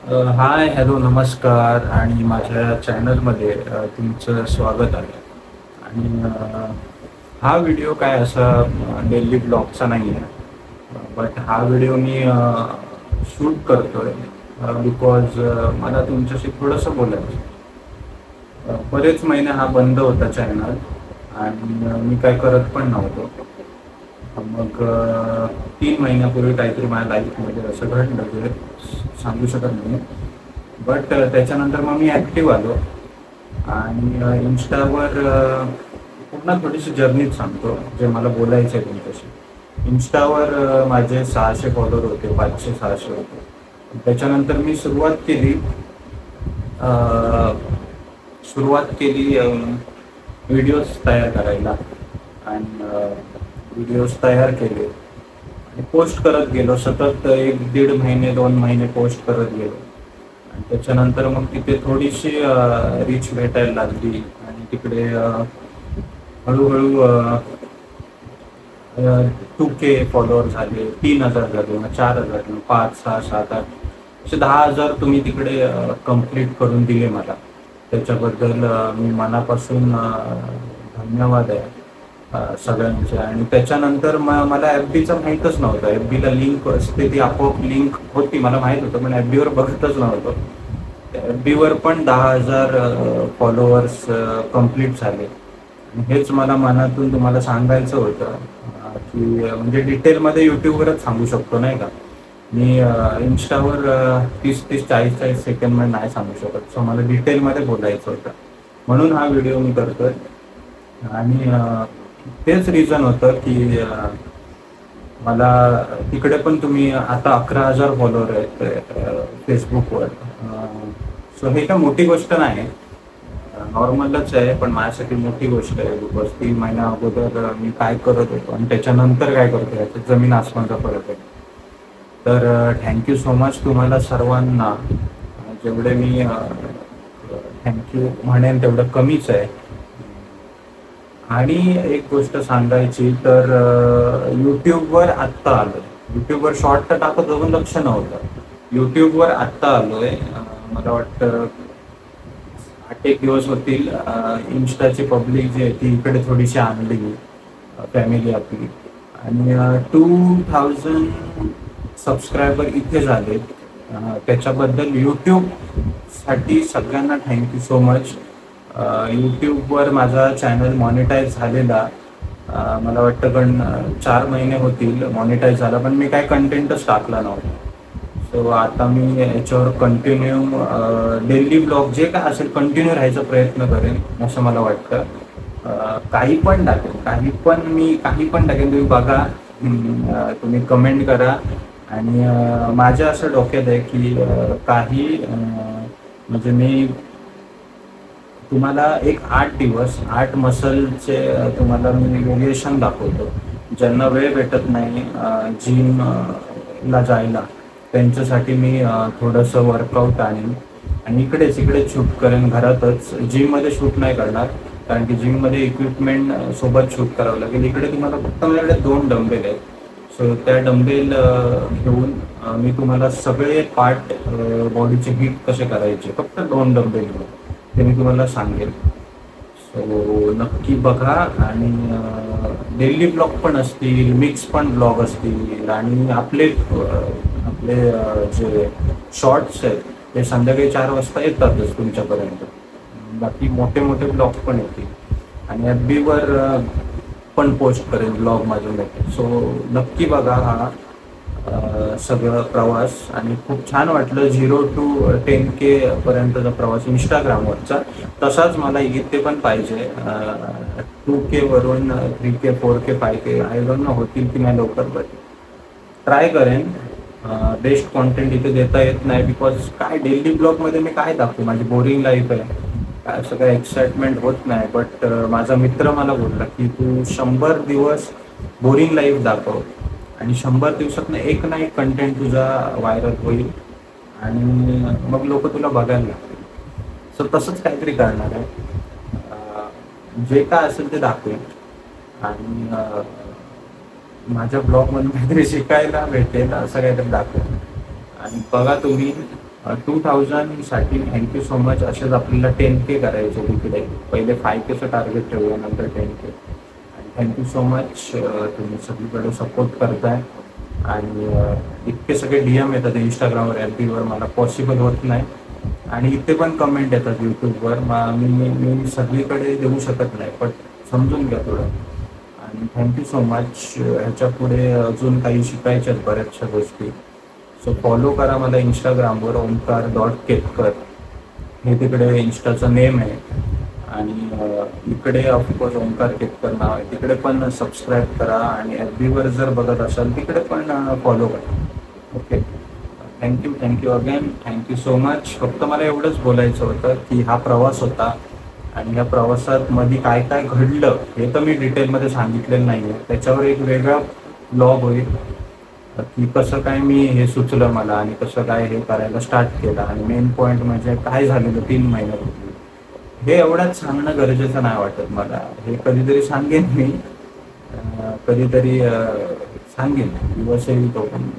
Hi hello नमस्कार आणि माझ्या चॅनलमध्ये तुमचं स्वागत आहे. आणि हा व्हिडिओ काय असा डेली ब्लॉगचा नाही आहे, बट हा व्हिडिओ मी शूट करतोय बिकॉज मला तुमच्याशी थोडंसं बोलायचं. बरेच महिने हा बंद होता चॅनल आणि मी काय करत पण नव्हतो. मग 3 महिन्यापूर्वी काहीतरी माझ्या लाईफमध्ये असं घडलं जे सांगू शकत नाही. बट त्याच्यानंतर मग मी ॲक्टिव्ह आलो आणि इन्स्टावर पुन्हा थोडीशी जर्नीच सांगतो जे मला बोलायचं आहे तुमच्याशी. इन्स्टावर माझे 600 फॉलोअर होते, 500-600 होते. त्याच्यानंतर मी सुरुवात केली व्हिडिओज तयार करायला आणि व्हिडिओज तयार केले आणि पोस्ट करत गेलो. सतत 1-1.5 महिने 2 महिने पोस्ट करत गेलो आणि त्याच्यानंतर मग तिथे थोडीशी रीच भेटायला लागली आणि तिकडे हळूहळू 2K फॉलोअर झाले, 3,000 झाले, मग 4,000, 5, 6, 7, 8 असे 10,000 तुम्ही तिकडे कंप्लीट करून दिले मला. त्याच्याबद्दल मी मनापासून धन्यवाद आहे सगळ्यांचे. आणि त्याच्यानंतर मला FBचं माहीतच नव्हतं. FBला लिंक असते ती आपोआप लिंक होती मला माहीत होतं, पण FBवर बघतच नव्हतं. FBवर पण 10,000 फॉलोअर्स कंप्लीट झाले. हेच मला मनातून तुम्हाला सांगायचं होतं की म्हणजे डिटेलमध्ये यूट्यूबवरच सांगू शकतो नाही का. मी इन्स्टावर 30-30, 40-40 सेकंडमध्ये नाही सांगू शकत. सो मला डिटेलमध्ये बोलायचं होतं, म्हणून हा व्हिडिओ मी करतोय. आणि तेच रिझन होतं की मला तिकडे पण तुम्ही आता 11,000 फॉलोअर आहेत फेसबुकवर. सो हे काय मोठी गोष्ट नाही, नॉर्मलच आहे, पण माझ्यासाठी मोठी गोष्ट आहे. बिकॉज 3 महिन्या अगोदर मी काय करत होतो आणि त्याच्यानंतर काय करतो याच्यात जमीन आसमानचा फरक आहे. तर थँक्यू सो मच तुम्हाला सर्वांना. जेवढे मी थँक्यू म्हणेन तेवढं कमीच आहे. आणि एक गोष्ट सांगायची तर यूट्यूबवर आत्ता आलोय. यूट्यूबवर शॉर्ट तर टाकत होतो, लक्ष नव्हतं. यूट्यूबवर आत्ता आलोय. मला वाटतं 8-1 दिवस होतील. इन्स्टाची पब्लिक जी आहे ती इकडे थोडीशी आणली फॅमिली आपली, आणि 2,000 सबस्क्रायबर इथे झाले. त्याच्याबद्दल यूट्यूबसाठी सगळ्यांना थँक्यू सो मच. यूट्यूबवर माझा चॅनल मॉनिटाईज झालेला मला वाटतं, पण 4 महिने होतील मॉनिटाईज झाला, पण मी काय कंटेंटच टाकला नव्हता. सो आता मी याच्यावर कंटिन्यू डेली ब्लॉग जे काय असेल कंटिन्यू राहायचा प्रयत्न करेन असं मला वाटतं. काही पण टाकेन तुम्ही बघा, तुम्ही कमेंट करा. आणि माझ्या असं डोक्यात आहे की काही म्हणजे मी तुम्हाला एक 8 दिवस 8 मसलचे तुम्हाला मी व्हेरिएशन दाखवतो. ज्यांना वेळ भेटत नाही जिमला जायला, त्यांच्यासाठी मी थोडंसं वर्कआउट आणेन आणि इकडेच शूट करेन घरातच. जिममध्ये शूट नाही करणार, कारण की जिममध्ये इक्विपमेंट सोबत शूट करावं लागेल. इकडे तुम्हाला फक्त माझ्याकडे 2 डंबेल आहेत. सो त्या डंबेल घेऊन मी तुम्हाला सगळे पार्ट बॉडीचे हिट कसे करायचे फक्त 2 डंबेल घेऊन ते मी तुम्हाला सांगेल. सो नक्की बघा. आणि डेली ब्लॉग पण असतील, मिक्स पण ब्लॉग असतील, आणि आपले जे शॉर्ट्स आहेत ते संध्याकाळी 4 वाजता येतातच तुमच्यापर्यंत. बाकी मोठे ब्लॉग पण येतील. आणि FBवर पण पोस्ट करेन ब्लॉग माझ्या. सो नक्की बघा हा सगळं प्रवास. आणि खूप छान वाटलं 0 to 10K पर्यंतचा प्रवास इंस्टाग्रामवरचा. तसाच मला इथे पण पाहिजे. 2K वरून 3K 4K 5K I don't know होतील की नाही लवकर, बट ट्राय करेन. बेस्ट कॉन्टेंट इथे देता येत नाही, बिकॉज काय डेली ब्लॉगमध्ये मी काय दाखवू, माझी बोरिंग लाईफ आहे, काय असं काय एक्साइटमेंट होत नाही. बट माझा मित्र मला बोलला की तू 100 दिवस बोरिंग लाईफ दाखव आणि 100 दिवसातनं एक ना एक कंटेंट तुझा व्हायरल होईल आणि मग लोक तुला बघायला लागतील. सो तसंच काहीतरी करणार आहे. जे काय असेल ते दाखवेन आणि माझ्या ब्लॉगमधून काहीतरी शिकायला भेटेल असं काहीतरी दाखवेन. आणि बघा तुम्ही 2000साठी थँक्यू सो मच. असेच आपल्याला 10K करायचे तिकडे. पहिले 5Kचं टार्गेट ठेवूया, नंतर 10K. आणि थँक्यू सो मच, तुम्ही सगळीकडे सपोर्ट करताय. आणि इतके सगळे DM येतात इंस्टाग्रामवर, FBवर, मला पॉसिबल होत नाही. आणि इथे पण कमेंट येतात यूट्यूबवर. मी सगळीकडे देऊ शकत नाही, पण समजून घ्या थोडं. आणि थँक्यू सो मच. ह्याच्या पुढे अजून काही शिकायच्या आहेत बऱ्याचशा गोष्टी. सो फॉलो करा मला इंस्टाग्रामवर, ओंकार.केतकर हे तिकडे इंस्टाचं नेम आहे. आणि इकडे ऑफकोर्स ओंकार केतकर नाव आहे, तिकडे पण सबस्क्राईब करा. आणि FBवर जर बघत असाल तिकडे पण फॉलो करा. Okay, thank you again, thank you so much. फक्त मला एवढंच बोलायचं होतं की हा प्रवास होता, आणि या प्रवासात मध्ये काय काय घडलं हे तर मी डिटेलमध्ये सांगितलेलं नाही आहे. त्याच्यावर एक वेगळा ब्लॉग होईल की कसं काय मी हे सुचलं मला, आणि कसं काय हे करायला स्टार्ट केलं, आणि मेन पॉईंट म्हणजे काय झालेलं 3 महिन्यापूर्वी. हे एवढ्याच सांगणं गरजेचं नाही वाटत मला. हे कधीतरी सांगेन मी, कधीतरी सांगेन, दिवस येईल तो पण.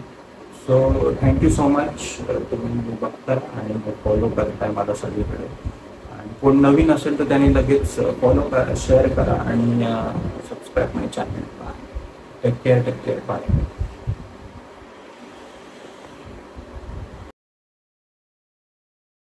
So thank you so much. तुम्ही बघता आणि फॉलो करताय मला सगळीकडे. आणि कोण नवीन असेल तर त्यांनी लगेच फॉलो करा, शेअर करा आणि subscribe my channel. Take care, bye.